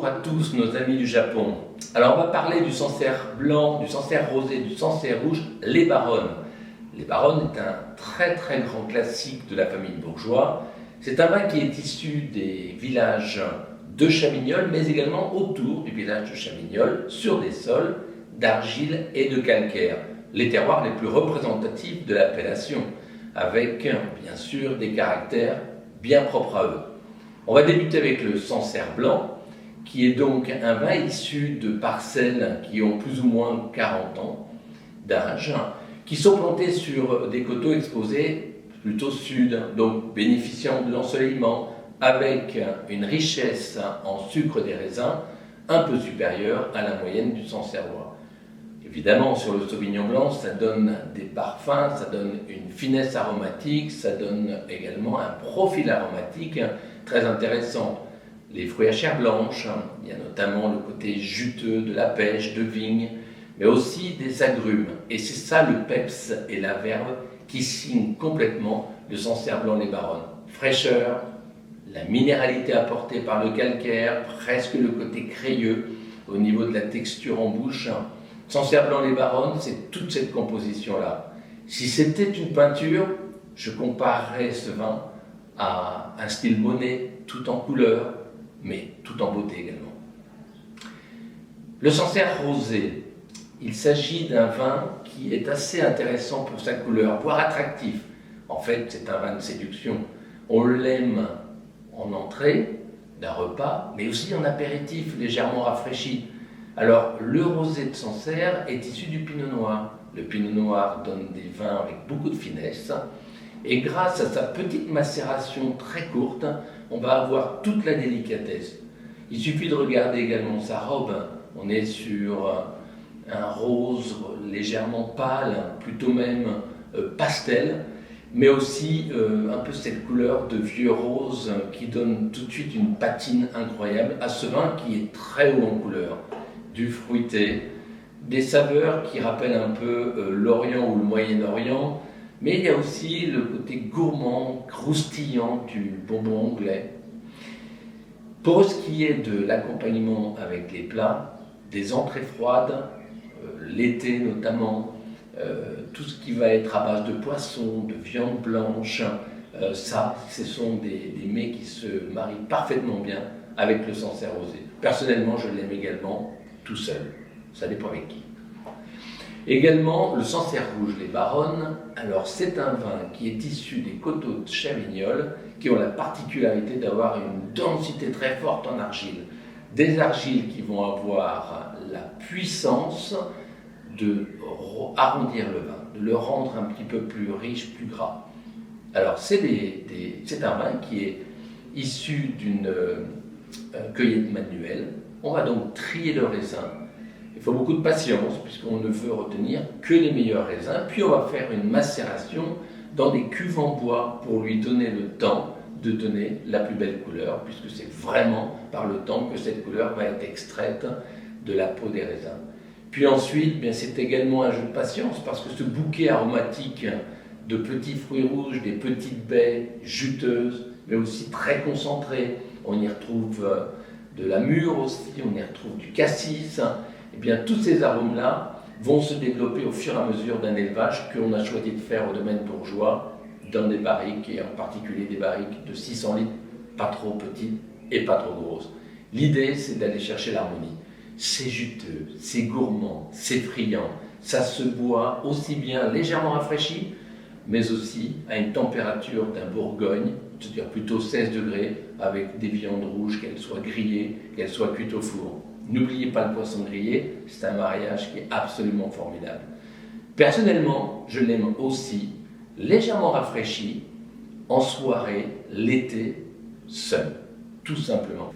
Bonjour à tous nos amis du Japon. Alors on va parler du Sancerre blanc, du Sancerre rosé, du Sancerre rouge, les Baronnes. Les Baronnes est un très grand classique de la famille bourgeois. C'est un vin qui est issu des villages de Chavignols, mais également autour du village de Chavignols, sur des sols d'argile et de calcaire, les terroirs les plus représentatifs de l'appellation, avec bien sûr des caractères bien propres à eux. On va débuter avec le Sancerre blanc, qui est donc un vin issu de parcelles qui ont plus ou moins 40 ans d'âge, qui sont plantées sur des coteaux exposés plutôt sud, donc bénéficiant de l'ensoleillement, avec une richesse en sucre des raisins un peu supérieure à la moyenne du Sancerrois. Évidemment, sur le Sauvignon blanc, ça donne des parfums, ça donne une finesse aromatique, ça donne également un profil aromatique très intéressant. Les fruits à chair blanche, il y a notamment le côté juteux de la pêche, de vigne, mais aussi des agrumes. Et c'est ça le peps et la verve qui signent complètement le Sancerre blanc les Baronnes. Fraîcheur, la minéralité apportée par le calcaire, presque le côté crayeux au niveau de la texture en bouche. Sancerre blanc les Baronnes, c'est toute cette composition-là. Si c'était une peinture, je comparerais ce vin à un style Monet, tout en couleur, mais tout en beauté également. Le Sancerre rosé, il s'agit d'un vin qui est assez intéressant pour sa couleur, voire attractif. En fait, c'est un vin de séduction. On l'aime en entrée d'un repas, mais aussi en apéritif légèrement rafraîchi. Alors, le rosé de Sancerre est issu du pinot noir. Le pinot noir donne des vins avec beaucoup de finesse. Et grâce à sa petite macération très courte, on va avoir toute la délicatesse. Il suffit de regarder également sa robe. On est sur un rose légèrement pâle, plutôt même pastel, mais aussi un peu cette couleur de vieux rose qui donne tout de suite une patine incroyable à ce vin qui est très haut en couleur. Du fruité, des saveurs qui rappellent un peu l'Orient ou le Moyen-Orient, mais il y a aussi le côté gourmand, croustillant du bonbon anglais. Pour ce qui est de l'accompagnement avec les plats, des entrées froides, l'été notamment, tout ce qui va être à base de poisson, de viande blanche, ce sont des mets qui se marient parfaitement bien avec le Sancerre rosé. Personnellement, je l'aime également tout seul, ça dépend avec qui. Également, le Sancerre rouge les Baronnes, alors c'est un vin qui est issu des coteaux de Chavignols qui ont la particularité d'avoir une densité très forte en argile. Des argiles qui vont avoir la puissance de arrondir le vin, de le rendre un petit peu plus riche, plus gras. Alors c'est un vin qui est issu d'une cueillette manuelle. On va donc trier le raisin. Il faut beaucoup de patience puisqu'on ne veut retenir que les meilleurs raisins. Puis on va faire une macération dans des cuves en bois pour lui donner le temps de donner la plus belle couleur, puisque c'est vraiment par le temps que cette couleur va être extraite de la peau des raisins. Puis ensuite, bien, c'est également un jeu de patience parce que ce bouquet aromatique de petits fruits rouges, des petites baies juteuses, mais aussi très concentrées, on y retrouve de la mûre aussi, on y retrouve du cassis. Eh bien, tous ces arômes-là vont se développer au fur et à mesure d'un élevage qu'on a choisi de faire au domaine bourgeois dans des barriques, et en particulier des barriques de 600 litres, pas trop petites et pas trop grosses. L'idée, c'est d'aller chercher l'harmonie. C'est juteux, c'est gourmand, c'est friand, ça se boit aussi bien légèrement rafraîchi, mais aussi à une température d'un Bourgogne, c'est-à-dire plutôt 16 degrés, avec des viandes rouges, qu'elles soient grillées, qu'elles soient cuites au four. N'oubliez pas le poisson grillé, c'est un mariage qui est absolument formidable. Personnellement, je l'aime aussi légèrement rafraîchi, en soirée, l'été, seul, tout simplement.